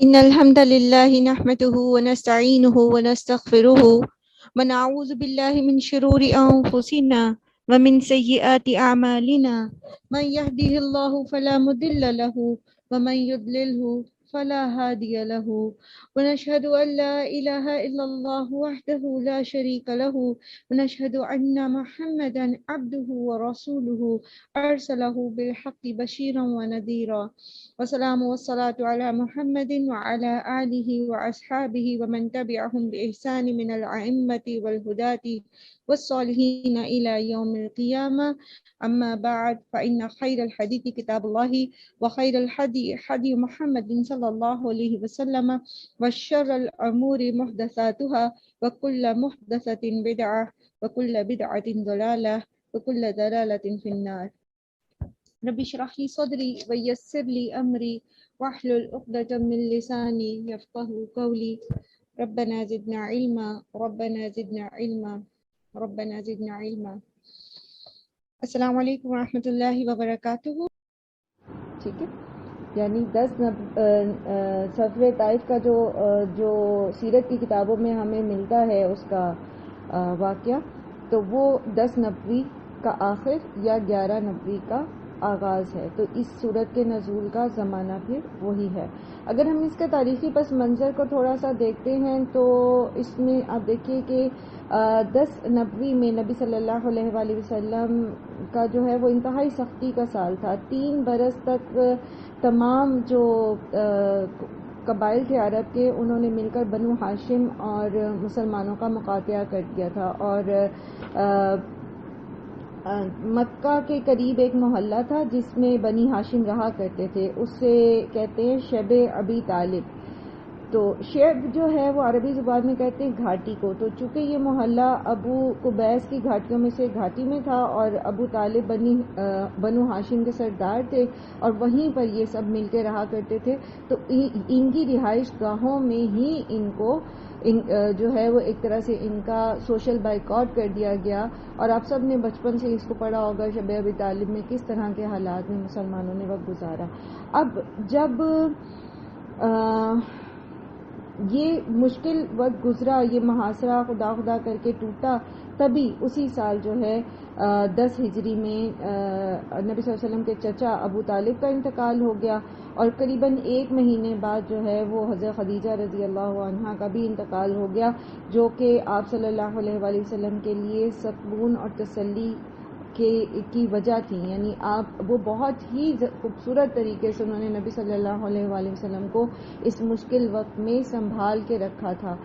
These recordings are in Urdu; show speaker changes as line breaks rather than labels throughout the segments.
إن الحمد لله نحمده ونستعينه ونستغفره ونعوذ بالله من شرور أنفسنا ومن سيئات أعمالنا من يهده الله فلا مضل له ومن يضلله فلا هادي له ونشهد أن لا إله إلا الله وحده لا شريك له ونشهد أن محمدا عبده ورسوله أرسله بالحق بشيرا ونذيرا والسلام والصلاة على محمد وعلى آله وأصحابه ومن تبعهم بإحسان من الأئمة والهداة والصالحين إلى يوم القيامة. أما بعد فإن خير الحديث كتاب الله وخير الحدي حدي محمد صلى الله عليه وسلم وشر الأمور محدثاتها وكل محدثة بدعة وكل بدعة ضلالة وكل ضلالة في النار. رب اشرح لي صدري ويسر لي أمري واحلل عقدة من لساني يفقهوا قولي. ربنا زدنا علما ربنا زدنا علما ربنا زدنا علما. السلام علیکم ورحمۃ اللہ وبرکاتہ. ٹھیک ہے، یعنی 10 سفر طائف کا جو سیرت کی کتابوں میں ہمیں ملتا ہے اس کا واقعہ، تو وہ 10 نبوی کا آخر یا 11 نبوی کا آغاز ہے. تو اس سورت کے نزول کا زمانہ پھر وہی ہے. اگر ہم اس کا تاریخی پس منظر کو تھوڑا سا دیکھتے ہیں تو اس میں آپ دیکھیے کہ 10 نبوی میں نبی صلی اللہ علیہ وآلہ وسلم کا جو ہے وہ انتہائی سختی کا سال تھا. 3 برس تک تمام جو قبائل تھے عرب کے، انہوں نے مل کر بنو ہاشم اور مسلمانوں کا مقاطعہ کر دیا تھا. اور مکہ کے قریب ایک محلہ تھا جس میں بنی ہاشم رہا کرتے تھے، اس سے کہتے ہیں شب ابی طالب. تو شیب جو ہے وہ عربی زبان میں کہتے ہیں گھاٹی کو. تو چونکہ یہ محلہ ابو قبیس کی گھاٹیوں میں سے گھاٹی میں تھا اور ابو طالب بنو ہاشم کے سردار تھے اور وہیں پر یہ سب مل کے رہا کرتے تھے، تو ان کی رہائش گاہوں میں ہی ان کو جو ہے وہ ایک طرح سے ان کا سوشل بائیکاٹ کر دیا گیا. اور آپ سب نے بچپن سے اس کو پڑھا ہوگا شب ابی طالب میں کس طرح کے حالات میں مسلمانوں نے وقت گزارا. اب جب یہ مشکل وقت گزرا، یہ محاصرہ خدا خدا کر کے ٹوٹا، تبھی اسی سال جو ہے 10 ہجری میں نبی صلی اللہ علیہ وسلم کے چچا ابو طالب کا انتقال ہو گیا. اور قریباً 1 مہینے بعد جو ہے وہ حضرت خدیجہ رضی اللہ عنہا کا بھی انتقال ہو گیا، جو کہ آپ صلی اللہ علیہ وآلہ وسلم کے لیے سکون اور تسلی کی وجہ تھی. یعنی وہ بہت ہی خوبصورت طریقے سے انہوں نے نبی صلی اللہ علیہ وآلہ وسلم کو اس مشکل وقت میں سنبھال کے رکھا تھا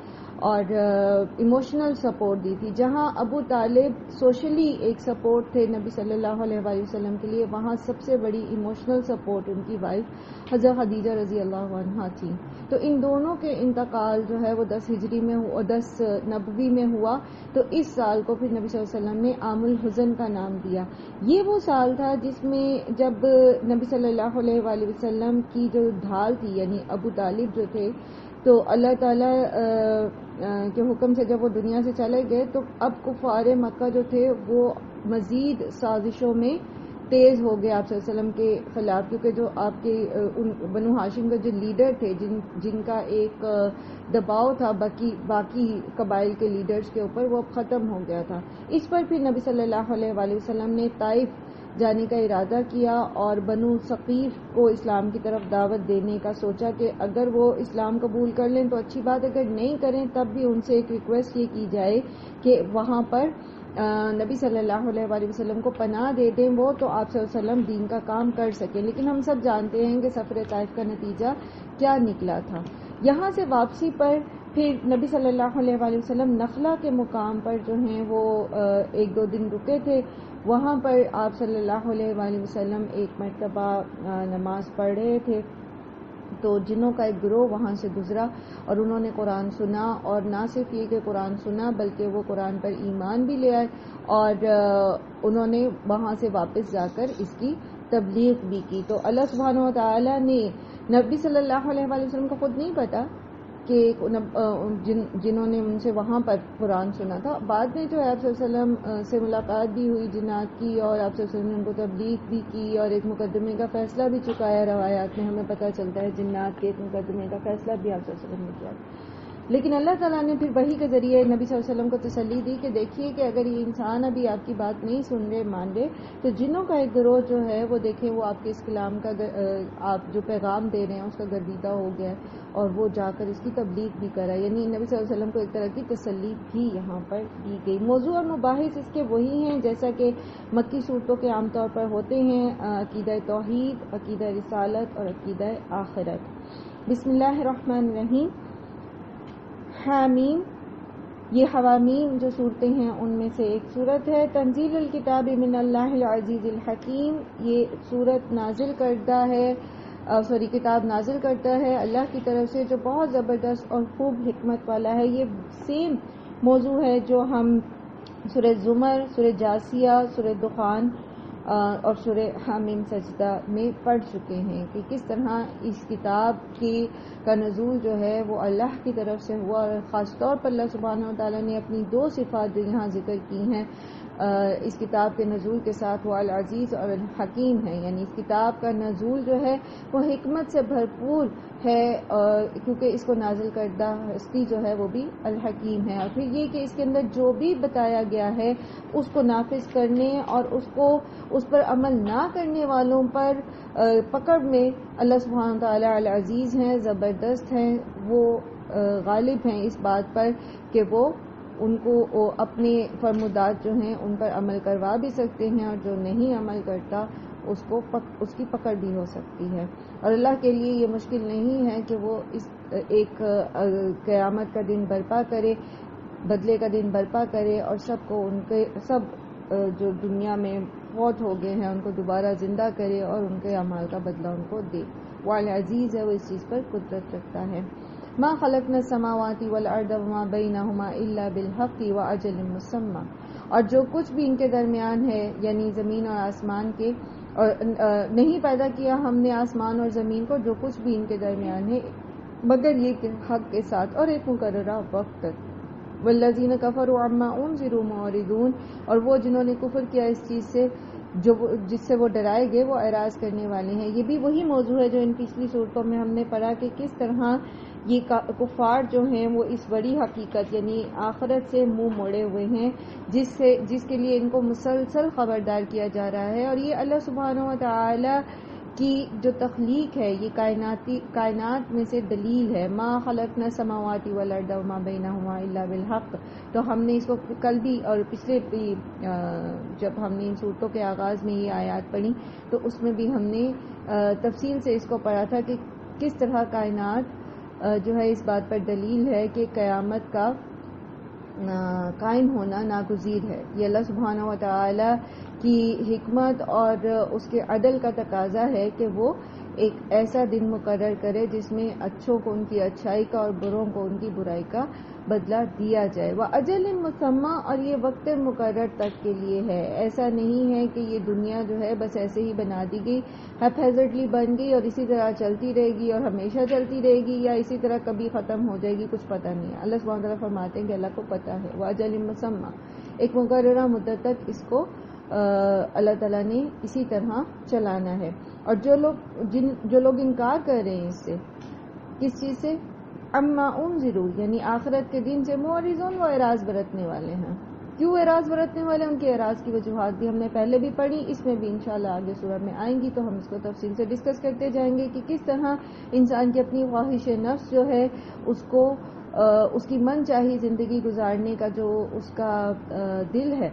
اور ایموشنل سپورٹ دی تھی. جہاں ابو طالب سوشلی ایک سپورٹ تھے نبی صلی اللہ علیہ وآلہ وسلم کے لیے، وہاں سب سے بڑی ایموشنل سپورٹ ان کی وائف حضرت خدیجہ رضی اللہ عنہا تھی. تو ان دونوں کے انتقال جو ہے وہ 10 ہجری میں 10 نبوی میں ہوا. تو اس سال کو پھر نبی صلی اللہ علیہ وسلم نے عام الحزن کا نام دیا. یہ وہ سال تھا جس میں جب نبی صلی اللہ علیہ وآلہ وسلم کی جو ڈھال تھی، یعنی ابو طالب جو تھے، تو اللہ تعالیٰ کے حکم سے جب وہ دنیا سے چلے گئے تو اب کفار مکہ جو تھے وہ مزید سازشوں میں تیز ہو گئے آپ صلی اللہ علیہ وسلم کے خلاف، کیونکہ جو آپ کے بنو ہاشم کے جو لیڈر تھے جن کا ایک دباؤ تھا باقی قبائل کے لیڈرز کے اوپر، وہ اب ختم ہو گیا تھا. اس پر پھر نبی صلی اللہ علیہ وآلہ وسلم نے طائف جانے کا ارادہ کیا اور بنو ثقیف کو اسلام کی طرف دعوت دینے کا سوچا کہ اگر وہ اسلام قبول کر لیں تو اچھی بات، اگر نہیں کریں تب بھی ان سے ایک ریکویسٹ یہ کی جائے کہ وہاں پر نبی صلی اللہ علیہ وآلہ وسلم کو پناہ دے دیں وہ، تو آپ صلی اللہ علیہ وسلم دین کا کام کر سکیں. لیکن ہم سب جانتے ہیں کہ سفر طائف کا نتیجہ کیا نکلا تھا. یہاں سے واپسی پر پھر نبی صلی اللہ علیہ وآلہ وسلم نخلا کے مقام پر جو ہیں وہ 1-2 دن رکے تھے. وہاں پر آپ صلی اللہ علیہ وآلہ وسلم ایک مرتبہ نماز پڑھ رہے تھے تو جنوں کا ایک گروہ وہاں سے گزرا اور انہوں نے قرآن سنا، اور نہ صرف یہ کہ قرآن سنا بلکہ وہ قرآن پر ایمان بھی لے آئے اور انہوں نے وہاں سے واپس جا کر اس کی تبلیغ بھی کی. تو اللہ سبحانہ و تعالیٰ نے نبی صلی اللہ علیہ وآلہ وسلم کو خود نہیں پتا کہ جنہوں نے ان سے وہاں پر قرآن سنا تھا. بعد میں جو ہے آپ صلی اللہ علیہ وسلم سے ملاقات بھی ہوئی جنات کی، اور آپ صلی اللہ علیہ وسلم نے ان کو تبلیغ بھی کی اور ایک مقدمے کا فیصلہ بھی چکایا. روایات میں ہمیں پتہ چلتا ہے جنات کے ایک مقدمے کا فیصلہ بھی آپ صلی اللہ علیہ وسلم نے کیا. لیکن اللہ تعالیٰ نے پھر وحی کے ذریعے نبی صلی اللہ علیہ وسلم کو تسلی دی کہ دیکھیے کہ اگر یہ انسان ابھی آپ کی بات نہیں سن رہے مان رہے تو جنوں کا ایک گروہ جو ہے وہ دیکھیں وہ آپ کے اس کلام کا آپ جو پیغام دے رہے ہیں اس کا گردیدہ ہو گیا ہے اور وہ جا کر اس کی تبلیغ بھی کرا. یعنی نبی صلی اللہ علیہ وسلم کو ایک طرح کی تسلی بھی یہاں پر دی گئی. موضوع اور مباحث اس کے وہی ہیں جیسا کہ مکی صورتوں کے عام طور پر ہوتے ہیں: عقیدہ توحید، عقیدہ رسالت اور عقیدہ آخرت. بسم اللہ الرحمن الرحیم. حامیم، یہ حوامیم جو صورتیں ہیں ان میں سے ایک صورت ہے. تنزیل الکتاب من اللہ العزیز الحکیم، یہ صورت نازل کردہ ہے کتاب نازل کرتا ہے اللہ کی طرف سے جو بہت زبردست اور خوب حکمت والا ہے. یہ سیم موضوع ہے جو ہم سورہ زمر، سورہ جاسیہ، سورہ دخان اور سورہ حامیم سجدہ میں پڑھ چکے ہیں کہ کس طرح اس کتاب کا نزول جو ہے وہ اللہ کی طرف سے ہوا، اور خاص طور پر اللہ سبحانہ وتعالیٰ نے اپنی دو صفات جو یہاں ذکر کی ہیں اس کتاب کے نزول کے ساتھ، وہ العزیز اور الحکیم ہے. یعنی اس کتاب کا نزول جو ہے وہ حکمت سے بھرپور ہے کیونکہ اس کو نازل کردہ ہستی جو ہے وہ بھی الحکیم ہے. اور پھر یہ کہ اس کے اندر جو بھی بتایا گیا ہے اس کو نافذ کرنے اور اس پر عمل نہ کرنے والوں پر پکڑ میں اللہ سبحانہ تعالیٰ العزیز ہیں، زبردست ہیں، وہ غالب ہیں اس بات پر کہ وہ ان کو اپنے فرمودات جو ہیں ان پر عمل کروا بھی سکتے ہیں، اور جو نہیں عمل کرتا اس کی پکڑ بھی ہو سکتی ہے. اور اللہ کے لیے یہ مشکل نہیں ہے کہ وہ ایک قیامت کا دن برپا کرے، بدلے کا دن برپا کرے، اور سب جو دنیا میں فوت ہو گئے ہیں ان کو دوبارہ زندہ کرے اور ان کے اعمال کا بدلہ ان کو دے. وہ العزیز ہے، وہ اس چیز پر قدرت رکھتا ہے. ما خلقنا السماوات والارض وما بینہما الا بالحق واجل مسمى، اور جو کچھ بھی ان کے درمیان ہے یعنی زمین اور آسمان کے، اور نہیں پیدا کیا ہم نے آسمان اور زمین کو جو کچھ بھی ان کے درمیان ہے مگر یہ کہ حق کے ساتھ اور ایک مقررہ وقت تک. والذین کفروا عما انذروا معرضون، اور وہ جنہوں نے کفر کیا اس چیز سے جس سے وہ ڈرائے گئے وہ اعراض کرنے والے ہیں. یہ بھی وہی موضوع ہے جو ان پچھلی صورتوں میں ہم نے پڑھا کہ کس طرح یہ کفار جو ہیں وہ اس بڑی حقیقت یعنی آخرت سے منہ موڑے ہوئے ہیں جس کے لیے ان کو مسلسل خبردار کیا جا رہا ہے. اور یہ اللہ سبحانہ و تعالی کی جو تخلیق ہے یہ کائنات میں سے دلیل ہے. ما خلقنا السماوات والارض وما بینہما الا بالحق، تو ہم نے اس کو کل بھی اور پچھلے بھی جب ہم نے ان صورتوں کے آغاز میں یہ آیات پڑھی تو اس میں بھی ہم نے تفصیل سے اس کو پڑھا تھا کہ کس طرح کائنات جو ہے اس بات پر دلیل ہے کہ قیامت کا قائم ہونا ناگزیر ہے. یہ اللہ سبحانہ و تعالی کی حکمت اور اس کے عدل کا تقاضا ہے کہ وہ ایک ایسا دن مقرر کرے جس میں اچھوں کو ان کی اچھائی کا اور بروں کو ان کی برائی کا بدلہ دیا جائے. وَأَجَلٍ مُّسَمًّى، اور یہ وقت مقرر تک کے لیے ہے. ایسا نہیں ہے کہ یہ دنیا جو ہے بس ایسے ہی بنا دی گئی، ہیپیزڈلی بن گئی اور اسی طرح چلتی رہے گی اور ہمیشہ چلتی رہے گی، یا اسی طرح کبھی ختم ہو جائے گی، کچھ پتہ نہیں ہے. اللہ سبحانہ تعالیٰ فرماتے ہیں کہ اللہ کو پتہ ہے. وَأَجَلٍ مُّسَمًّى، ایک مقررہ مدت تک اس کو اللہ تعالیٰ نے اسی طرح چلانا ہے. اور جو لوگ انکار کر رہے ہیں اس سے، کس چیز سے؟ اما انذروا، یعنی آخرت کے دن سے، معرضون، وہ اعراض برتنے والے ہیں. کیوں اعراض برتنے والے؟ ان کے اعراض کی وجوہات بھی ہم نے پہلے بھی پڑھی، اس میں بھی انشاءاللہ آگے سورہ میں آئیں گی تو ہم اس کو تفصیل سے ڈسکس کرتے جائیں گے کہ کس طرح انسان کی اپنی خواہش نفس جو ہے اس کی من چاہی زندگی گزارنے کا جو اس کا دل ہے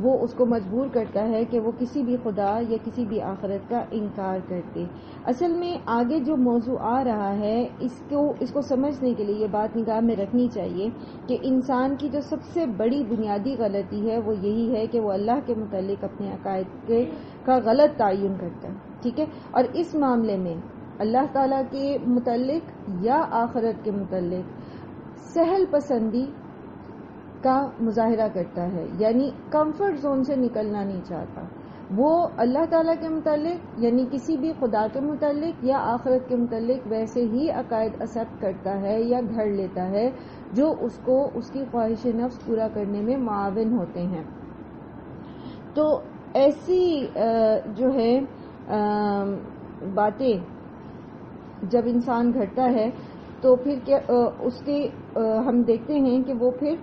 وہ اس کو مجبور کرتا ہے کہ وہ کسی بھی خدا یا کسی بھی آخرت کا انکار کرتے. اصل میں آگے جو موضوع آ رہا ہے اس کو سمجھنے کے لیے یہ بات نگاہ میں رکھنی چاہیے کہ انسان کی جو سب سے بڑی بنیادی غلطی ہے وہ یہی ہے کہ وہ اللہ کے متعلق اپنے عقائد کا غلط تعین کرتا ہے. ٹھیک ہے، اور اس معاملے میں اللہ تعالیٰ کے متعلق یا آخرت کے متعلق سہل پسندی کا مظاہرہ کرتا ہے، یعنی کمفرٹ زون سے نکلنا نہیں چاہتا. وہ اللہ تعالیٰ کے متعلق یعنی کسی بھی خدا کے متعلق یا آخرت کے متعلق ویسے ہی عقائد ایکسپٹ کرتا ہے یا گھڑ لیتا ہے جو اس کو اس کی خواہش نفس پورا کرنے میں معاون ہوتے ہیں. تو ایسی جو ہے باتیں جب انسان گھڑتا ہے تو پھر کیا اس کے ہم دیکھتے ہیں کہ وہ پھر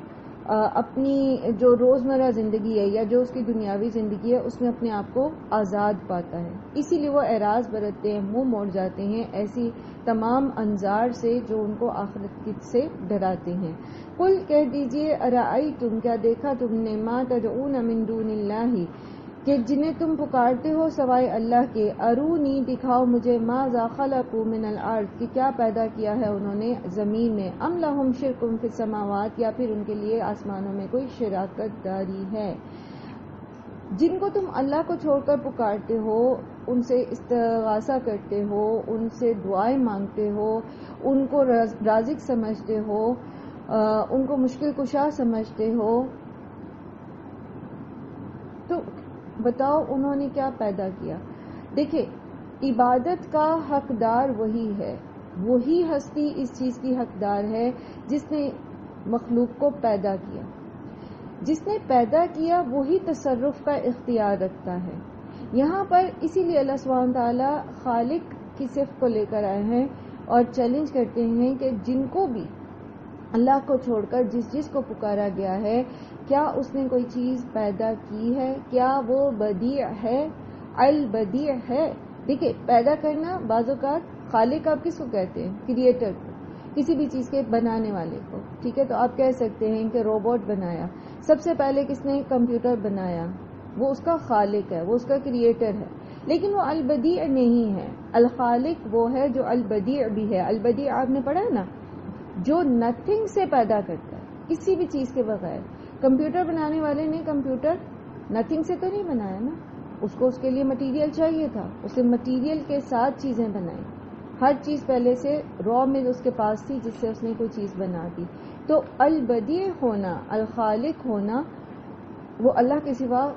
اپنی جو روزمرہ زندگی ہے یا جو اس کی دنیاوی زندگی ہے اس میں اپنے آپ کو آزاد پاتا ہے. اسی لیے وہ اعراض برتتے ہیں, منہ موڑ جاتے ہیں ایسی تمام انظار سے جو ان کو آخرت سے ڈراتے ہیں. قل کہہ دیجئے ارأیتم کیا دیکھا تم نے ما تدعون من دون اللہ کہ جنہیں تم پکارتے ہو سوائے اللہ کے, ارونی دکھاؤ مجھے ماذا خلقوا من الارض کہ کیا پیدا کیا ہے انہوں نے زمین میں, ام لہم شرک فی السماوات یا پھر ان کے لیے آسمانوں میں کوئی شراکت داری ہے. جن کو تم اللہ کو چھوڑ کر پکارتے ہو, ان سے استغاثہ کرتے ہو, ان سے دعائیں مانگتے ہو, ان کو رازق سمجھتے ہو, ان کو مشکل کشا سمجھتے ہو, تو بتاؤ انہوں نے کیا پیدا کیا. دیکھیں عبادت کا حقدار وہی ہے, وہی ہستی اس چیز کی حقدار ہے جس نے مخلوق کو پیدا کیا. جس نے پیدا کیا وہی تصرف کا اختیار رکھتا ہے. یہاں پر اسی لیے اللہ سبحانہ تعالیٰ خالق کی صفت کو لے کر آئے ہیں اور چیلنج کرتے ہیں کہ جن کو بھی اللہ کو چھوڑ کر جس کو پکارا گیا ہے کیا اس نے کوئی چیز پیدا کی ہے, کیا وہ بدیع ہے, البدیع ہے. دیکھیں پیدا کرنا بعض اوقات خالق آپ کس کو کہتے ہیں, کریٹر کو, کسی بھی چیز کے بنانے والے کو. ٹھیک ہے, تو آپ کہہ سکتے ہیں کہ روبوٹ بنایا, سب سے پہلے کس نے کمپیوٹر بنایا, وہ اس کا خالق ہے, وہ اس کا کریٹر ہے, لیکن وہ البدیع نہیں ہے. الخالق وہ ہے جو البدیع بھی ہے. البدیع آپ نے پڑھا ہے نا, جو نتھنگ سے پیدا کرتا ہے کسی بھی چیز کے بغیر. کمپیوٹر بنانے والے نے کمپیوٹر نتھنگ سے تو نہیں بنایا نا, اس کو اس کے لیے مٹیریل چاہیے تھا, اسے مٹیریل کے ساتھ چیزیں بنائی. ہر چیز پہلے سے را میں اس کے پاس تھی جس سے اس نے کوئی چیز بنا دی. تو البدیع ہونا, الخالق ہونا, وہ اللہ کے سوا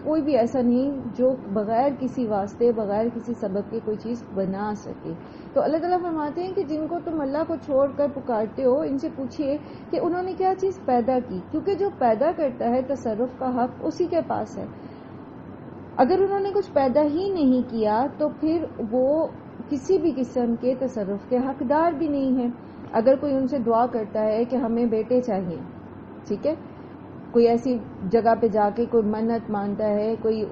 کوئی بھی ایسا نہیں جو بغیر کسی واسطے بغیر کسی سبب کے کوئی چیز بنا سکے. تو اللہ تعالیٰ فرماتے ہیں کہ جن کو تم اللہ کو چھوڑ کر پکارتے ہو ان سے پوچھئے کہ انہوں نے کیا چیز پیدا کی, کیونکہ جو پیدا کرتا ہے تصرف کا حق اسی کے پاس ہے. اگر انہوں نے کچھ پیدا ہی نہیں کیا تو پھر وہ کسی بھی قسم کے تصرف کے حقدار بھی نہیں ہے. اگر کوئی ان سے دعا کرتا ہے کہ ہمیں بیٹے چاہیے, ٹھیک ہے, کوئی ایسی جگہ پہ جا کے کوئی منت مانتا ہے, کوئی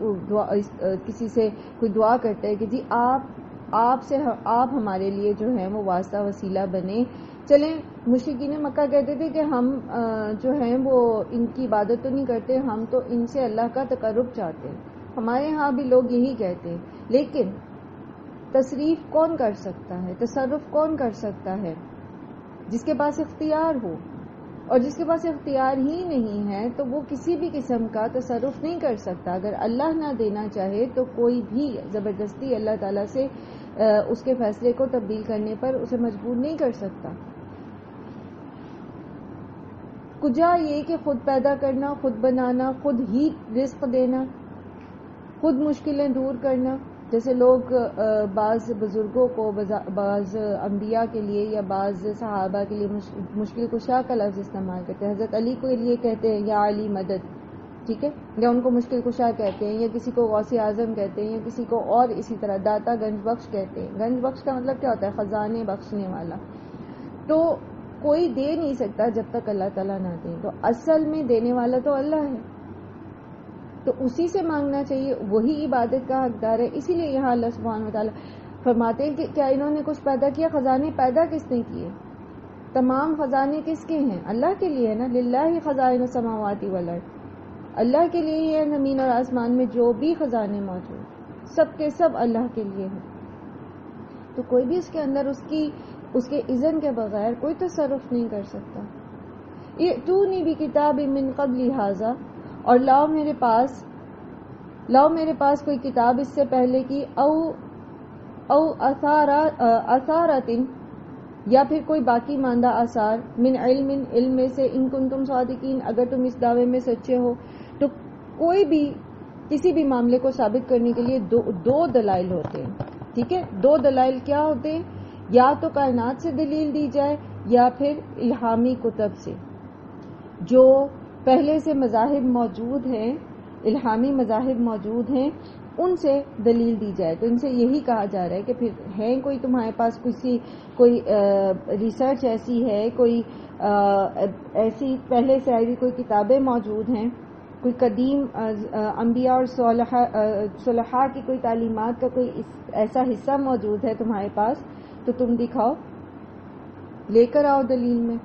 کسی سے کوئی دعا کرتا ہے کہ جی آپ ہمارے لیے جو ہے وہ واسطہ وسیلہ بنے. چلیں مشرکین مکہ کہتے تھے کہ ہم جو ہیں وہ ان کی عبادت تو نہیں کرتے, ہم تو ان سے اللہ کا تقرب چاہتے ہیں. ہمارے ہاں بھی لوگ یہی کہتے ہیں, لیکن تصریف کون کر سکتا ہے, تصرف کون کر سکتا ہے؟ جس کے پاس اختیار ہو. اور جس کے پاس اختیار ہی نہیں ہے تو وہ کسی بھی قسم کا تصرف نہیں کر سکتا. اگر اللہ نہ دینا چاہے تو کوئی بھی زبردستی اللہ تعالیٰ سے اس کے فیصلے کو تبدیل کرنے پر اسے مجبور نہیں کر سکتا. کجا یہ کہ خود پیدا کرنا, خود بنانا, خود ہی رزق دینا, خود مشکلیں دور کرنا. جیسے لوگ بعض بزرگوں کو بعض انبیاء کے لیے یا بعض صحابہ کے لیے مشکل کشا کا لفظ استعمال کرتے ہیں. حضرت علی کو لیے کہتے ہیں یا علی مدد, ٹھیک ہے, یا ان کو مشکل کشا کہتے ہیں, یا کسی کو غوث اعظم کہتے ہیں, یا کسی کو اور اسی طرح داتا گنج بخش کہتے ہیں. گنج بخش کا مطلب کیا ہوتا ہے؟ خزانے بخشنے والا. تو کوئی دے نہیں سکتا جب تک اللہ تعالیٰ نہ دے. تو اصل میں دینے والا تو اللہ ہے, تو اسی سے مانگنا چاہیے, وہی عبادت کا حقدار ہے. اسی لیے یہاں اللہ سبحانہ وتعالیٰ فرماتے ہیں کہ کیا انہوں نے کچھ پیدا کیا؟ خزانے پیدا کس نے کیے؟ تمام خزانے کس کے ہیں؟ اللہ کے لیے ہے نا. للہ خزائن السماوات والارض, اللہ کے لیے ہے زمین اور آسمان میں جو بھی خزانے موجود, سب کے سب اللہ کے لیے ہیں. تو کوئی بھی اس کے اندر اس کے اذن کے بغیر کوئی تصرف نہیں کر سکتا. ائتونی بکتاب من قبل ھذا, اور لاؤ میرے پاس کوئی کتاب اس سے پہلے کی, او اثارات, یا پھر کوئی باقی ماندہ آثار, من علم میں سے, ان کنتم صادقین, اگر تم اس دعوے میں سچے ہو. تو کوئی بھی کسی بھی معاملے کو ثابت کرنے کے لیے دو دلائل ہوتے ہیں. ٹھیک ہے, 2 دلائل کیا ہوتے ہیں؟ یا تو کائنات سے دلیل دی جائے یا پھر الہامی کتب سے جو پہلے سے مذاہب موجود ہیں, الہامی مذاہب موجود ہیں, ان سے دلیل دی جائے. تو ان سے یہی کہا جا رہا ہے کہ پھر ہے کوئی تمہارے پاس کوئی ریسرچ ایسی ہے, کوئی ایسی پہلے سے آئی ہوئی کوئی کتابیں موجود ہیں, کوئی قدیم انبیاء اور صلحاء کی کوئی تعلیمات کا کوئی ایسا حصہ موجود ہے تمہارے پاس, تو تم دکھاؤ, لے کر آؤ دلیل میں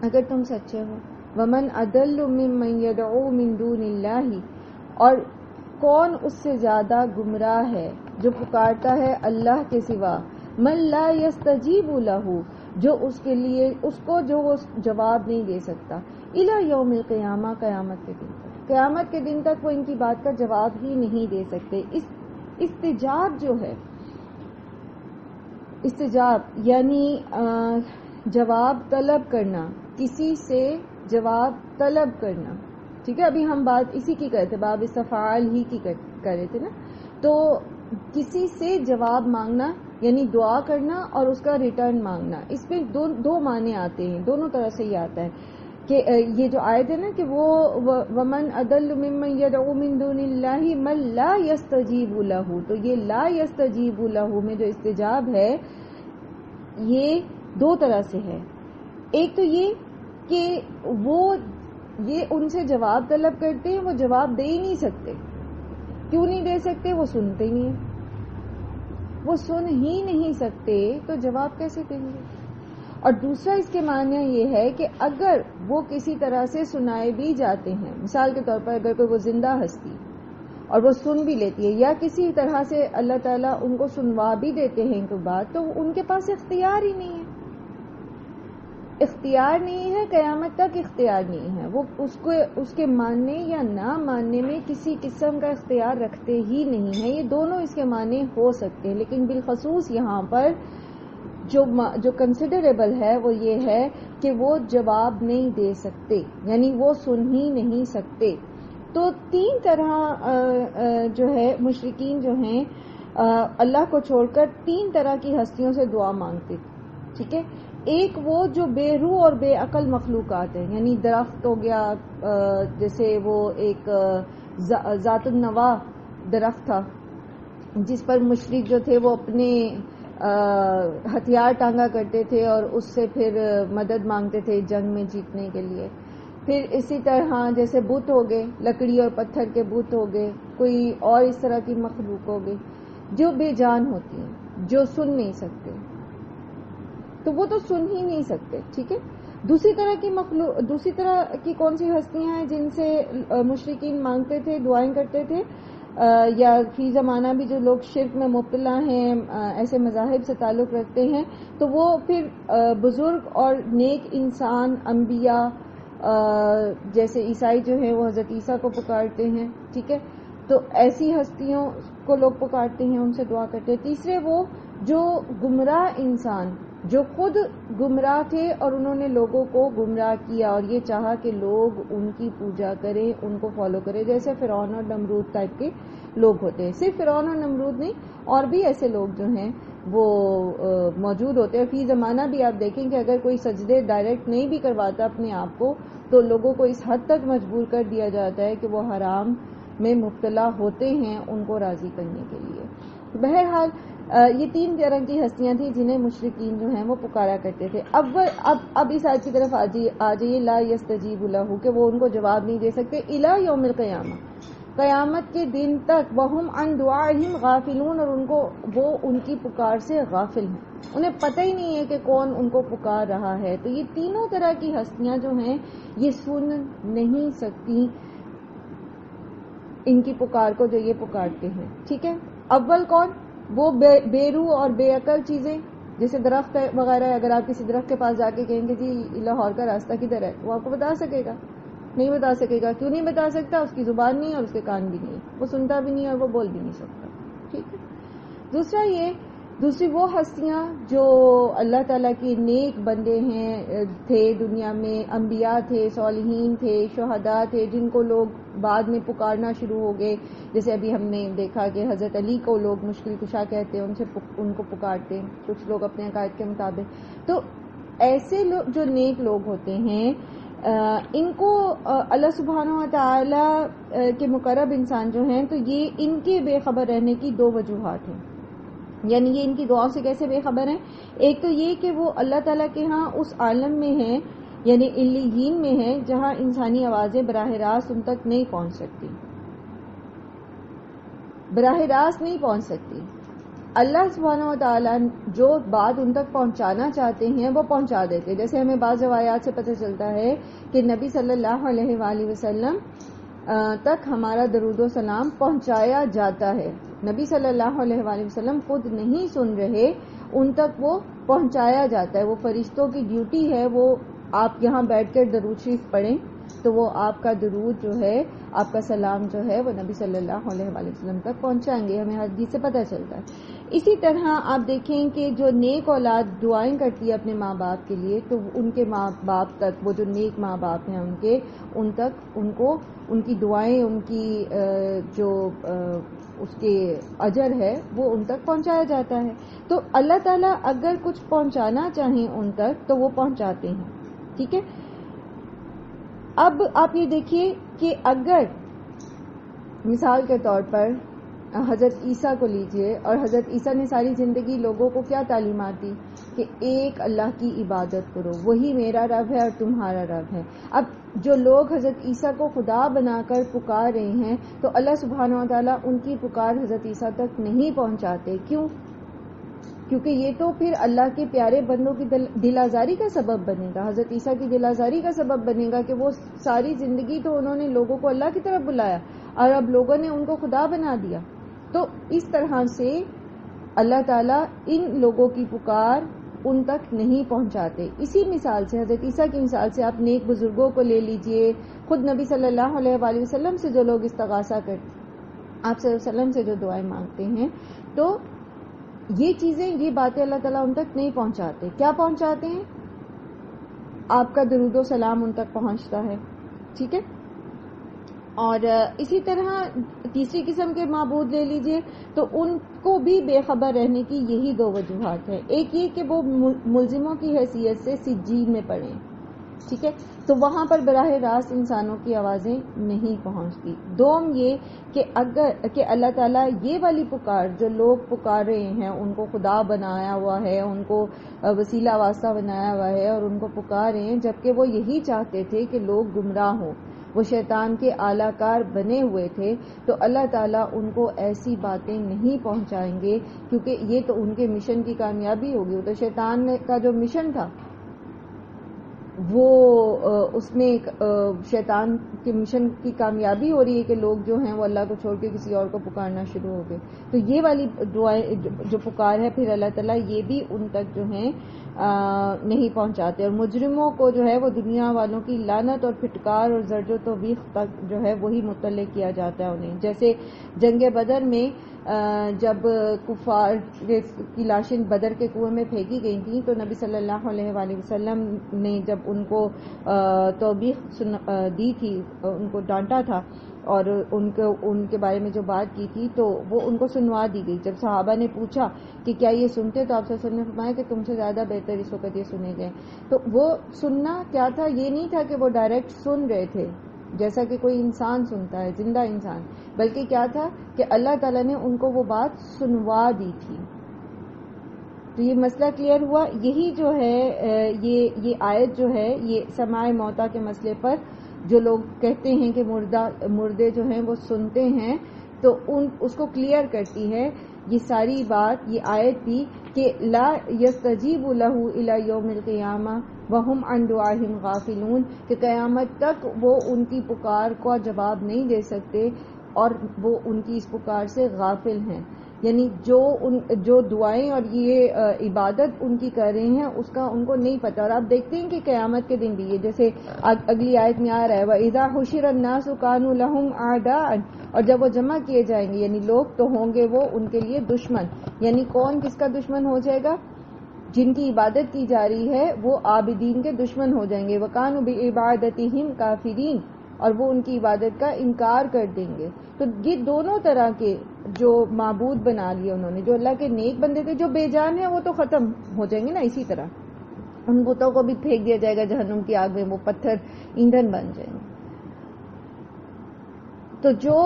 اگر تم سچے ہو. ومن اضل ممن يدعو من دون اللہ, اور کون اس سے زیادہ گمراہ ہے جو پکارتا ہے اللہ کے سوا, من لا يستجیب له, جو اس کے لیے اس کو جو وہ جواب نہیں دے سکتا, الی یوم القیامہ, قیامت کے دن تک, قیامت کے دن تک وہ ان کی بات کا جواب ہی نہیں دے سکتے. استجاب جو ہے, استجاب یعنی جواب طلب کرنا, کسی سے جواب طلب کرنا. ٹھیک ہے, ابھی ہم بات اسی کی کرتے تھے, باب استفعال ہی کی کر رہے تھے نا. تو کسی سے جواب مانگنا یعنی دعا کرنا اور اس کا ریٹرن مانگنا, اس میں دو معنی آتے ہیں, دونوں طرح سے یہ آتا ہے کہ یہ جو آیت ہے نا کہ وہ ومن اضل ممن يدعو من دون اللہ من لا يستجیب له, تو یہ لا يستجیب له میں جو استجاب ہے یہ 2 طرح سے ہے. ایک تو یہ کہ وہ یہ ان سے جواب طلب کرتے ہیں, وہ جواب دے ہی نہیں سکتے. کیوں نہیں دے سکتے؟ وہ سنتے ہی نہیں ہیں, وہ سن ہی نہیں سکتے تو جواب کیسے دیں گے. اور دوسرا اس کے معنی یہ ہے کہ اگر وہ کسی طرح سے سنائے بھی جاتے ہیں, مثال کے طور پر اگر کوئی وہ زندہ ہستی اور وہ سن بھی لیتی ہے, یا کسی طرح سے اللہ تعالیٰ ان کو سنوا بھی دیتے ہیں کوئی بات, تو ان کے پاس اختیار ہی نہیں ہے, اختیار نہیں ہے, قیامت تک اختیار نہیں ہے. وہ اس کے ماننے یا نہ ماننے میں کسی قسم کا اختیار رکھتے ہی نہیں ہیں. یہ دونوں اس کے معنی ہو سکتے ہیں, لیکن بالخصوص یہاں پر جو کنسیڈریبل ہے وہ یہ ہے کہ وہ جواب نہیں دے سکتے, یعنی وہ سن ہی نہیں سکتے. تو 3 طرح جو ہے مشرکین جو ہیں اللہ کو چھوڑ کر 3 طرح کی ہستیوں سے دعا مانگتے. ٹھیک ہے, ایک وہ جو بے روح اور بے عقل مخلوقات ہیں, یعنی درخت ہو گیا, جیسے وہ ایک ذات النوا درخت تھا جس پر مشرک جو تھے وہ اپنے ہتھیار ٹانگا کرتے تھے اور اس سے پھر مدد مانگتے تھے جنگ میں جیتنے کے لیے. پھر اسی طرح جیسے بت ہو گئے, لکڑی اور پتھر کے بت ہو گئے, کوئی اور اس طرح کی مخلوق ہو گئی جو بے جان ہوتی ہیں, جو سن نہیں سکتے, تو وہ تو سن ہی نہیں سکتے. ٹھیک ہے, دوسری طرح کی کون سی ہستیاں ہیں جن سے مشرکین مانگتے تھے, دعائیں کرتے تھے, یا فی زمانہ بھی جو لوگ شرک میں مبتلا ہیں, ایسے مذاہب سے تعلق رکھتے ہیں, تو وہ پھر بزرگ اور نیک انسان, انبیاء, جیسے عیسائی جو ہیں وہ حضرت عیسیٰ کو پکارتے ہیں. ٹھیک ہے, تو ایسی ہستیوں کو لوگ پکارتے ہیں, ان سے دعا کرتے ہیں. تیسرے وہ جو گمراہ انسان جو خود گمراہ تھے اور انہوں نے لوگوں کو گمراہ کیا اور یہ چاہا کہ لوگ ان کی پوجا کریں, ان کو فالو کریں, جیسے فرعون اور نمرود ٹائپ کے لوگ ہوتے ہیں. صرف فرعون اور نمرود نہیں, اور بھی ایسے لوگ جو ہیں وہ موجود ہوتے ہیں. فی زمانہ بھی آپ دیکھیں کہ اگر کوئی سجدے ڈائریکٹ نہیں بھی کرواتا اپنے آپ کو, تو لوگوں کو اس حد تک مجبور کر دیا جاتا ہے کہ وہ حرام میں مبتلا ہوتے ہیں ان کو راضی کرنے کے لیے. بہرحال یہ 3 طرح کی ہستیاں تھیں جنہیں مشرکین جو ہیں وہ پکارا کرتے تھے. اب اس آیت کی طرف آ جائیے, لا یستجیب لہ, کہ وہ ان کو جواب نہیں دے سکتے, الی یوم القیامہ, قیامت کے دن تک, وہم عن دعائہم غافلون, اور وہ ان کی پکار سے غافل ہیں, انہیں پتہ ہی نہیں ہے کہ کون ان کو پکار رہا ہے. تو یہ تینوں طرح کی ہستیاں جو ہیں یہ سن نہیں سکتی ان کی پکار کو جو یہ پکارتے ہیں. ٹھیک ہے, اول کون؟ وہ بے روح اور بے عقل چیزیں, جیسے درخت وغیرہ. اگر آپ کسی درخت کے پاس جا کے کہیں گے جی لاہور کا راستہ کدھر ہے, وہ آپ کو بتا سکے گا؟ نہیں بتا سکے گا. کیوں نہیں بتا سکتا؟ اس کی زبان نہیں اور اس کے کان بھی نہیں, وہ سنتا بھی نہیں اور وہ بول بھی نہیں سکتا. ٹھیک ہے. دوسرا یہ دوسری وہ ہستیاں جو اللہ تعالیٰ کے نیک بندے تھے دنیا میں، انبیاء تھے، صالحین تھے، شہداء تھے، جن کو لوگ بعد میں پکارنا شروع ہو گئے، جیسے ابھی ہم نے دیکھا کہ حضرت علی کو لوگ مشکل کشا کہتے ہیں، ان کو پکارتے ہیں کچھ لوگ اپنے عقائد کے مطابق. تو ایسے لوگ جو نیک لوگ ہوتے ہیں ان کو اللہ سبحانہ و تعالی کے مقرب انسان جو ہیں، تو یہ ان کے بے خبر رہنے کی دو وجوہات ہیں. یعنی یہ ان کی دعاؤں سے کیسے بے خبر ہیں؟ ایک تو یہ کہ وہ اللہ تعالیٰ کے ہاں اس عالم میں ہیں، یعنی علیین میں ہیں، جہاں انسانی آوازیں براہ راست ان تک نہیں پہنچ سکتی، براہ راست نہیں پہنچ سکتی. اللہ سبحانہ و تعالیٰ جو بات ان تک پہنچانا چاہتے ہیں وہ پہنچا دیتے. جیسے ہمیں بعض روایات سے پتہ چلتا ہے کہ نبی صلی اللہ علیہ وآلہ وسلم تک ہمارا درود و سلام پہنچایا جاتا ہے. نبی صلی اللہ علیہ وآلہ وسلم خود نہیں سن رہے، ان تک وہ پہنچایا جاتا ہے. وہ فرشتوں کی ڈیوٹی ہے، وہ آپ یہاں بیٹھ کر درود شریف پڑھیں تو وہ آپ کا درود جو ہے، آپ کا سلام جو ہے وہ نبی صلی اللہ علیہ وآلہ وسلم تک پہنچائیں گے. ہمیں حدیث سے پتہ چلتا ہے. اسی طرح آپ دیکھیں کہ جو نیک اولاد دعائیں کرتی ہے اپنے ماں باپ کے لیے، تو ان کے ماں باپ تک، وہ جو نیک ماں باپ ہیں ان تک ان کو ان کی دعائیں، ان کی جو اس کے اجر ہے وہ ان تک پہنچایا جاتا ہے. تو اللہ تعالیٰ اگر کچھ پہنچانا چاہیں ان تک تو وہ پہنچاتے ہیں. ٹھیک ہے. اب آپ یہ دیکھیے کہ اگر مثال کے طور پر حضرت عیسیٰ کو لیجئے، اور حضرت عیسیٰ نے ساری زندگی لوگوں کو کیا تعلیمات دی کہ ایک اللہ کی عبادت کرو، وہی میرا رب ہے اور تمہارا رب ہے. اب جو لوگ حضرت عیسیٰ کو خدا بنا کر پکار رہے ہیں تو اللہ سبحانہ و تعالیٰ ان کی پکار حضرت عیسیٰ تک نہیں پہنچاتے. کیوں؟ کیونکہ یہ تو پھر اللہ کے پیارے بندوں کی دل آزاری کا سبب بنے گا، حضرت عیسیٰ کی دل آزاری کا سبب بنے گا کہ وہ ساری زندگی تو انہوں نے لوگوں کو اللہ کی طرف بلایا اور اب لوگوں نے ان کو خدا بنا دیا. تو اس طرح سے اللہ تعالیٰ ان لوگوں کی پکار ان تک نہیں پہنچاتے. اسی مثال سے، حضرت عیسیٰ کی مثال سے، آپ نیک بزرگوں کو لے لیجئے، خود نبی صلی اللہ علیہ وآلہ وسلم سے جو لوگ استغاثہ کرتے، آپ صلی اللہ علیہ وسلم سے جو دعائیں مانگتے ہیں، تو یہ چیزیں، یہ باتیں اللہ تعالیٰ ان تک نہیں پہنچاتے. کیا پہنچاتے ہیں؟ آپ کا درود و سلام ان تک پہنچتا ہے. ٹھیک ہے. اور اسی طرح تیسری قسم کے معبود لے لیجئے تو ان کو بھی بے خبر رہنے کی یہی دو وجوہات ہیں. ایک یہ کہ وہ ملزموں کی حیثیت سے سجین میں پڑیں، ٹھیک ہے، تو وہاں پر براہ راست انسانوں کی آوازیں نہیں پہنچتی. دوم یہ کہ اللہ تعالیٰ یہ والی پکار جو لوگ پکار رہے ہیں، ان کو خدا بنایا ہوا ہے، ان کو وسیلہ واسطہ بنایا ہوا ہے اور ان کو پکار رہے ہیں، جبکہ وہ یہی چاہتے تھے کہ لوگ گمراہ ہوں، وہ شیطان کے اعلی کار بنے ہوئے تھے. تو اللہ تعالیٰ ان کو ایسی باتیں نہیں پہنچائیں گے، کیونکہ یہ تو ان کے مشن کی کامیابی ہوگی. تو شیطان کا جو مشن تھا وہ اس میں شیطان کے مشن کی کامیابی ہو رہی ہے کہ لوگ جو ہیں وہ اللہ کو چھوڑ کے کسی اور کو پکارنا شروع ہو گئے. تو یہ والی دعائیں جو پکار ہے، پھر اللہ تعالیٰ یہ بھی ان تک جو ہیں نہیں پہنچاتے. اور مجرموں کو جو ہے وہ دنیا والوں کی لعنت اور پھٹکار اور زرج و توبیخ تک جو ہے وہی مطلع کیا جاتا ہے انہیں. جیسے جنگ بدر میں جب کفار کی لاشیں بدر کے کنویں میں پھینکی گئی تھیں تو نبی صلی اللہ علیہ وآلہ وسلم نے جب ان کو توبیخ دی تھی، ان کو ڈانٹا تھا اور ان کے بارے میں جو بات کی تھی تو وہ ان کو سنوا دی گئی. جب صحابہ نے پوچھا کہ کیا یہ سنتے، تو آپ صلی اللہ علیہ وسلم نے فرمایا کہ تم سے زیادہ بہتر اس وقت یہ سنے گئے. تو وہ سننا کیا تھا؟ یہ نہیں تھا کہ وہ ڈائریکٹ سن رہے تھے جیسا کہ کوئی انسان سنتا ہے، زندہ انسان، بلکہ کیا تھا کہ اللہ تعالیٰ نے ان کو وہ بات سنوا دی تھی. تو یہ مسئلہ کلیئر ہوا. یہی جو ہے یہ آیت جو ہے یہ سماع موتا کے مسئلے پر جو لوگ کہتے ہیں کہ مردے جو ہیں وہ سنتے ہیں، تو اس کو کلیئر کرتی ہے یہ ساری بات، یہ آیت بھی، کہ لا یستجیب لہ الی یوم القیامہ وہم عن دعاہم غافلون، کہ قیامت تک وہ ان کی پکار کا جواب نہیں دے سکتے اور وہ ان کی اس پکار سے غافل ہیں. یعنی جو دعائیں اور یہ عبادت ان کی کر رہے ہیں اس کا ان کو نہیں پتا. اور آپ دیکھتے ہیں کہ قیامت کے دن بھی یہ جیسے اگلی آیت میں آ رہا ہے وَإِذَا حُشِرَ النَّاسُ كَانُوا لَهُمْ أَعْدَاءً, اور جب وہ جمع کیے جائیں گے یعنی لوگ تو ہوں گے وہ ان کے لیے دشمن. یعنی کون کس کا دشمن ہو جائے گا؟ جن کی عبادت کی جا رہی ہے وہ عابدین کے دشمن ہو جائیں گے. وَكَانُوا بِعِبَادَتِهِمْ كَافِرِينَ, اور وہ ان کی عبادت کا انکار کر دیں گے. تو یہ دونوں طرح کے جو معبود بنا لیے انہوں نے, جو اللہ کے نیک بندے تھے جو بے جان ہیں وہ تو ختم ہو جائیں گے نا, اسی طرح ان بتوں کو بھی پھینک دیا جائے گا جہنم کی آگ میں, وہ پتھر ایندھن بن جائیں گے. تو جو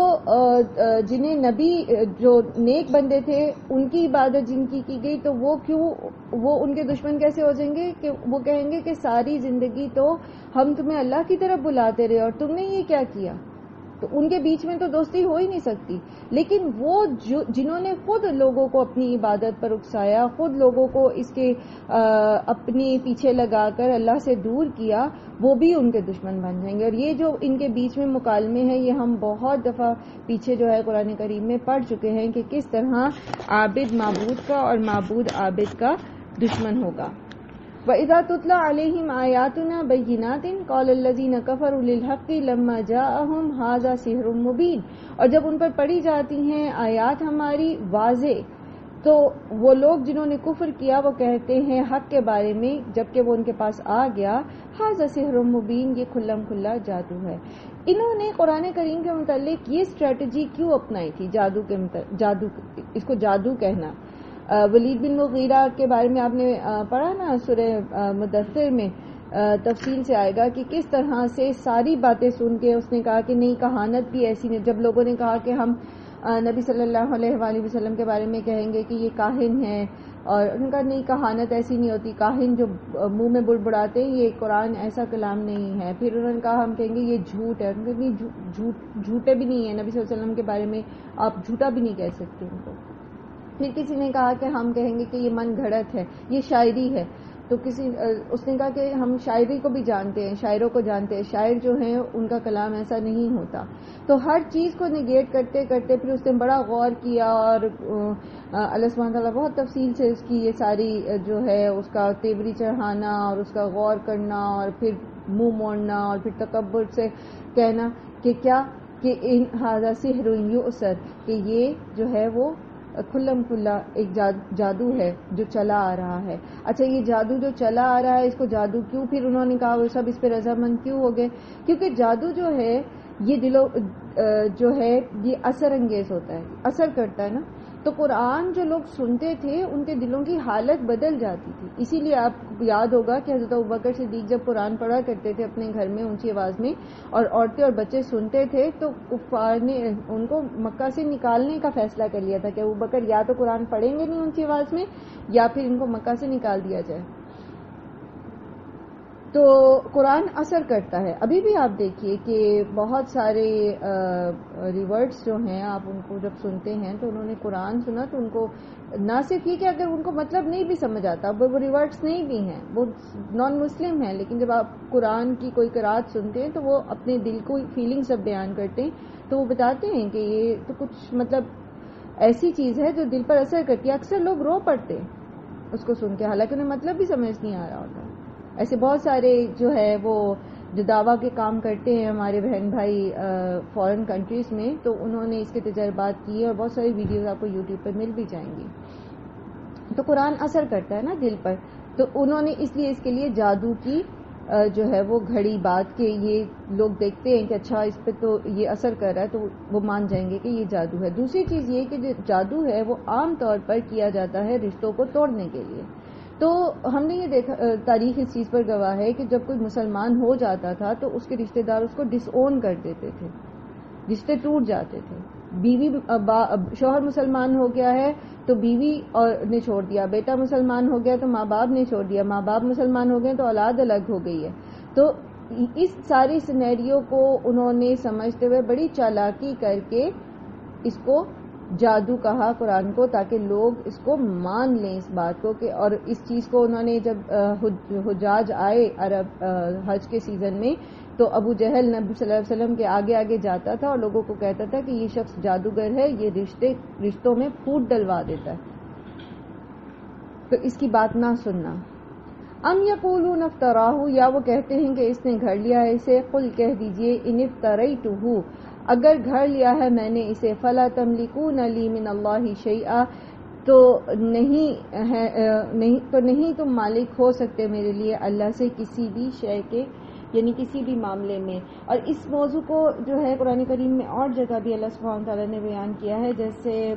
جنہیں نبی جو نیک بندے تھے ان کی عبادت جن کی گئی تو وہ ان کے دشمن کیسے ہو جائیں گے کہ وہ کہیں گے کہ ساری زندگی تو ہم تمہیں اللہ کی طرف بلاتے رہے اور تم نے یہ کیا کیا. تو ان کے بیچ میں تو دوستی ہو ہی نہیں سکتی. لیکن وہ جنہوں نے خود لوگوں کو اپنی عبادت پر اکسایا, خود لوگوں کو اس کے اپنے پیچھے لگا کر اللہ سے دور کیا, وہ بھی ان کے دشمن بن جائیں گے. اور یہ جو ان کے بیچ میں مکالمے ہیں یہ ہم بہت دفعہ پیچھے جو ہے قرآن کریم میں پڑھ چکے ہیں کہ کس طرح عابد معبود کا اور معبود عابد کا دشمن ہوگا. وَإِذَا تُتْلَى عَلَيْهِمْ آيَاتُنَا بَيِّنَاتٍ قَالَ الَّذِينَ كَفَرُوا لِلْحَقِّ لَمَّا جَاءَهُمْ هَذَا سِحْرٌ مُبِينٌ, اور جب ان پر پڑھی جاتی ہیں آیات ہماری واضح تو وہ لوگ جنہوں نے کفر کیا وہ کہتے ہیں حق کے بارے میں جبکہ وہ ان کے پاس آ گیا هَذَا سِحْرٌ مُبِينٌ, یہ کھلم کھلا جادو ہے. انہوں نے قرآن کریم کے متعلق یہ اسٹریٹجی کیوں اپنائی تھی جادو اس کو جادو کہنا. ولید بن مغیرہ کے بارے میں آپ نے پڑھا نا سورہ مدثر میں, تفصیل سے آئے گا کہ کس طرح سے ساری باتیں سن کے اس نے کہا کہ نہیں کہانت بھی ایسی نہیں. جب لوگوں نے کہا کہ ہم نبی صلی اللہ علیہ وآلہ وسلم کے بارے میں کہیں گے کہ یہ کاہن ہے, اور ان کا نہیں کہانت ایسی نہیں ہوتی, کاہن جو منہ میں بڑبڑاتے ہیں یہ قرآن ایسا کلام نہیں ہے. پھر انہوں نے کہا ہم کہیں گے یہ جھوٹ ہے, ان کے جھوٹے بھی نہیں ہیں نبی صلی اللہ علیہ وسلم کے بارے میں, آپ جھوٹا بھی نہیں کہہ سکتے ان کو. پھر کسی نے کہا کہ ہم کہیں گے کہ یہ من گھڑت ہے, یہ شاعری ہے. تو اس نے کہا کہ ہم شاعری کو بھی جانتے ہیں, شاعروں کو جانتے ہیں, شاعر جو ہیں ان کا کلام ایسا نہیں ہوتا. تو ہر چیز کو نگیٹ کرتے کرتے پھر اس نے بڑا غور کیا, اور اللہ سبحانہ تعالیٰ بہت تفصیل سے اس کی یہ ساری جو ہے اس کا تیوری چڑھانا اور اس کا غور کرنا اور پھر منہ موڑنا اور پھر تکبر سے کہنا کہ کیا کہ ھذا سحر یؤثر, کہ یہ جو ہے وہ کھلم کھلا ایک جادو ہے جو چلا آ رہا ہے. اچھا یہ جادو جو چلا آ رہا ہے اس کو جادو کیوں پھر انہوں نے کہا وہ سب اس پہ رضامند کیوں ہو گئے؟ کیونکہ جادو جو ہے یہ جو ہے یہ اثر انگیز ہوتا ہے, اثر کرتا ہے نا. تو قرآن جو لوگ سنتے تھے ان کے دلوں کی حالت بدل جاتی تھی. اسی لیے آپ کو یاد ہوگا کہ حضرت ابوبکر صدیق جب قرآن پڑھا کرتے تھے اپنے گھر میں اونچی آواز میں اور عورتیں اور بچے سنتے تھے تو کفار نے ان کو مکہ سے نکالنے کا فیصلہ کر لیا تھا کہ ابوبکر یا تو قرآن پڑھیں گے نہیں اونچی آواز میں یا پھر ان کو مکہ سے نکال دیا جائے. تو قرآن اثر کرتا ہے. ابھی بھی آپ دیکھیے کہ بہت سارے ریورڈز جو ہیں آپ ان کو جب سنتے ہیں تو انہوں نے قرآن سنا تو ان کو نہ صرف یہ کہ اگر ان کو مطلب نہیں بھی سمجھ آتا, وہ ریورڈز نہیں بھی ہیں, وہ نان مسلم ہیں, لیکن جب آپ قرآن کی کوئی قرات سنتے ہیں تو وہ اپنے دل کو فیلنگ سب بیان کرتے ہیں. تو وہ بتاتے ہیں کہ یہ تو کچھ مطلب ایسی چیز ہے جو دل پر اثر کرتی ہے. اکثر لوگ رو پڑتے ہیں اس کو سن کے حالانکہ انہیں مطلب بھی سمجھ نہیں آ رہا ہوتا. ایسے بہت سارے جو ہے وہ جو دعویٰ کے کام کرتے ہیں ہمارے بہن بھائی فورن کنٹریز میں, تو انہوں نے اس کے تجربات کیے اور بہت ساری ویڈیوز آپ کو یوٹیوب پر مل بھی جائیں گی. تو قرآن اثر کرتا ہے نا دل پر, تو انہوں نے اس لیے اس کے لیے جادو کی جو ہے وہ گھڑی بات کہ یہ لوگ دیکھتے ہیں کہ اچھا اس پہ تو یہ اثر کر رہا ہے تو وہ مان جائیں گے کہ یہ جادو ہے. دوسری چیز یہ کہ جو جادو ہے وہ عام طور پر کیا جاتا ہے رشتوں کو توڑنے کے لیے. تو ہم نے یہ دیکھا, تاریخ اس چیز پر گواہ ہے کہ جب کوئی مسلمان ہو جاتا تھا تو اس کے رشتہ دار اس کو ڈس اون کر دیتے تھے, رشتے ٹوٹ جاتے تھے. بیوی شوہر مسلمان ہو گیا ہے تو بیوی نے چھوڑ دیا, بیٹا مسلمان ہو گیا تو ماں باپ نے چھوڑ دیا, ماں باپ مسلمان ہو گئے تو اولاد الگ ہو گئی ہے. تو اس ساری سینیریو کو انہوں نے سمجھتے ہوئے بڑی چالاکی کر کے اس کو جادو کہا قرآن کو تاکہ لوگ اس کو مان لیں اس بات کو کہ، اور اس چیز کو انہوں نے جب حجاج آئے عرب حج کے سیزن میں تو ابو جہل نبی صلی اللہ علیہ وسلم کے آگے آگے جاتا تھا اور لوگوں کو کہتا تھا کہ یہ شخص جادوگر ہے، یہ رشتوں میں پھوٹ ڈلوا دیتا ہے، تو اس کی بات نہ سننا۔ ام یقولون افتراہ، یا وہ کہتے ہیں کہ اس نے گھڑ لیا ہے اسے، قل کہہ دیجئے ان افتریتہ، اگر گھڑ لیا ہے میں نے اسے، فلا تملکون لی من اللہ شیئا، تو نہیں تم مالک ہو سکتے میرے لیے اللہ سے کسی بھی شے کے، یعنی کسی بھی معاملے میں۔ اور اس موضوع کو جو ہے قرآن کریم میں اور جگہ بھی اللہ سبحانہ تعالیٰ نے بیان کیا ہے، جیسے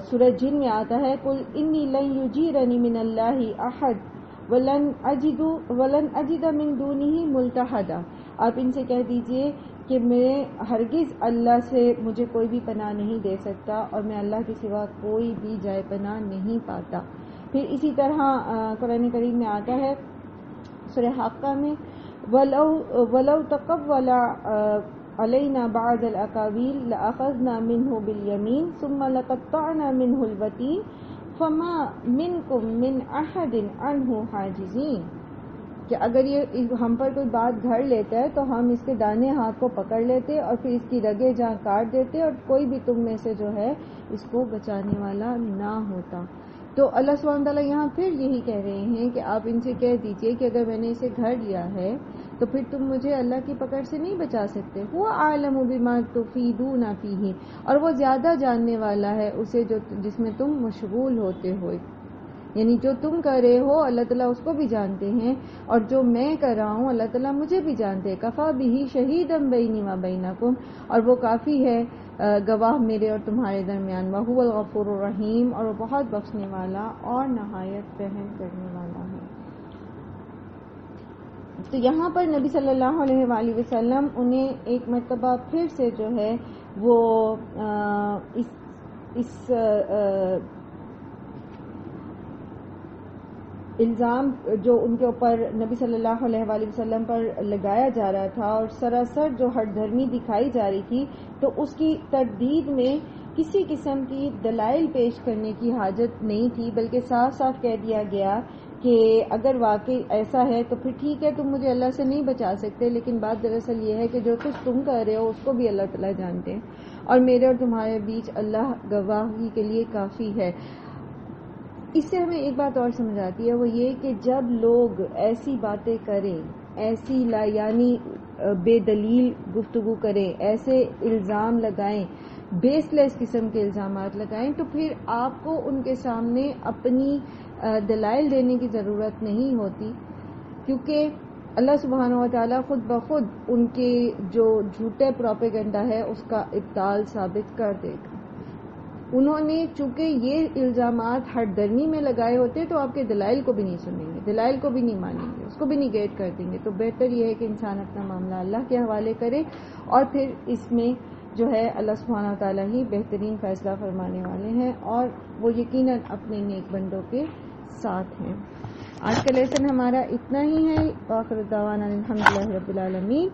سورہ جن میں آتا ہے قل انی لن یجیرنی من اللہ احد ولن اجد من دونہ ملتحدا، آپ ان سے کہہ دیجئے کہ میں ہرگز اللہ سے مجھے کوئی بھی پناہ نہیں دے سکتا اور میں اللہ کے سوا کوئی بھی جائے پناہ نہیں پاتا۔ پھر اسی طرح قرآن کریم میں آتا ہے سورہ حاقہ میں وَلَوْ تَقَوَّلَ عَلَيْنَا بَعْضَ الْأَقَاوِيلِ لَأَخَذْنَا مِنْهُ بِالْيَمِينِ ثُمَّ لَقَطَّعْنَا مِنْهُ الْوَتِينَ فَمَا مِنْكُمْ مِنْ أَحَدٍ عَنْهُ حَاجِزِينَ، کہ اگر یہ ہم پر کوئی بات گھڑ لیتا ہے تو ہم اس کے دانے ہاتھ کو پکڑ لیتے اور پھر اس کی رگیں جہاں کاٹ دیتے اور کوئی بھی تم میں سے جو ہے اس کو بچانے والا نہ ہوتا۔ تو اللہ سبحانہ تعالیٰ یہاں پھر یہی کہہ رہے ہیں کہ آپ ان سے کہہ دیجئے کہ اگر میں نے اسے گھڑ لیا ہے تو پھر تم مجھے اللہ کی پکڑ سے نہیں بچا سکتے۔ هو اعلم بما تفیدون فیہ، اور وہ زیادہ جاننے والا ہے اسے جس میں تم مشغول ہوتے ہو، یعنی جو تم کر رہے ہو اللہ تعالیٰ اس کو بھی جانتے ہیں، اور جو میں کر رہا ہوں اللہ تعالیٰ مجھے بھی جانتے ہیں۔ کفا بہ شہیدا بینی و بینکم، اور وہ کافی ہے گواہ میرے اور تمہارے درمیان، وہو الغفور الرحیم، اور وہ بہت بخشنے والا اور نہایت رحم کرنے والا ہے۔ تو یہاں پر نبی صلی اللہ علیہ وآلہ وسلم انہیں ایک مرتبہ پھر سے جو ہے وہ اس الزام جو ان کے اوپر نبی صلی اللہ علیہ وآلہ وسلم پر لگایا جا رہا تھا اور سراسر جو ہٹ دھرمی دکھائی جا رہی تھی، تو اس کی تردید میں کسی قسم کی دلائل پیش کرنے کی حاجت نہیں تھی، بلکہ صاف صاف کہہ دیا گیا کہ اگر واقعی ایسا ہے تو پھر ٹھیک ہے، تم مجھے اللہ سے نہیں بچا سکتے، لیکن بات دراصل یہ ہے کہ جو کچھ تم کر رہے ہو اس کو بھی اللہ تعالیٰ جانتے ہیں، اور میرے اور تمہارے بیچ اللہ گواہی کے لیے کافی ہے۔ اس سے ہمیں ایک بات اور سمجھ آتی ہے، وہ یہ کہ جب لوگ ایسی باتیں کریں، ایسی یعنی بے دلیل گفتگو کریں، ایسے الزام لگائیں، بیس لیس قسم کے الزامات لگائیں، تو پھر آپ کو ان کے سامنے اپنی دلائل دینے کی ضرورت نہیں ہوتی، کیونکہ اللہ سبحانہ و تعالیٰ خود بخود ان کے جو جھوٹے پروپیگنڈا ہے اس کا ابطال ثابت کر دے گا۔ انہوں نے چونکہ یہ الزامات ہٹ درمی میں لگائے ہوتے تو آپ کے دلائل کو بھی نہیں سنیں گے، دلائل کو بھی نہیں مانیں گے، اس کو بھی نگیٹ کر دیں گے۔ تو بہتر یہ ہے کہ انسان اپنا معاملہ اللہ کے حوالے کرے، اور پھر اس میں جو ہے اللہ سبحانہ تعالیٰ ہی بہترین فیصلہ فرمانے والے ہیں، اور وہ یقیناً اپنے نیک بندوں کے ساتھ ہیں۔ آج کا لیسن ہمارا اتنا ہی ہے۔ وآخر دعوانا الحمدللہ رب العالمین۔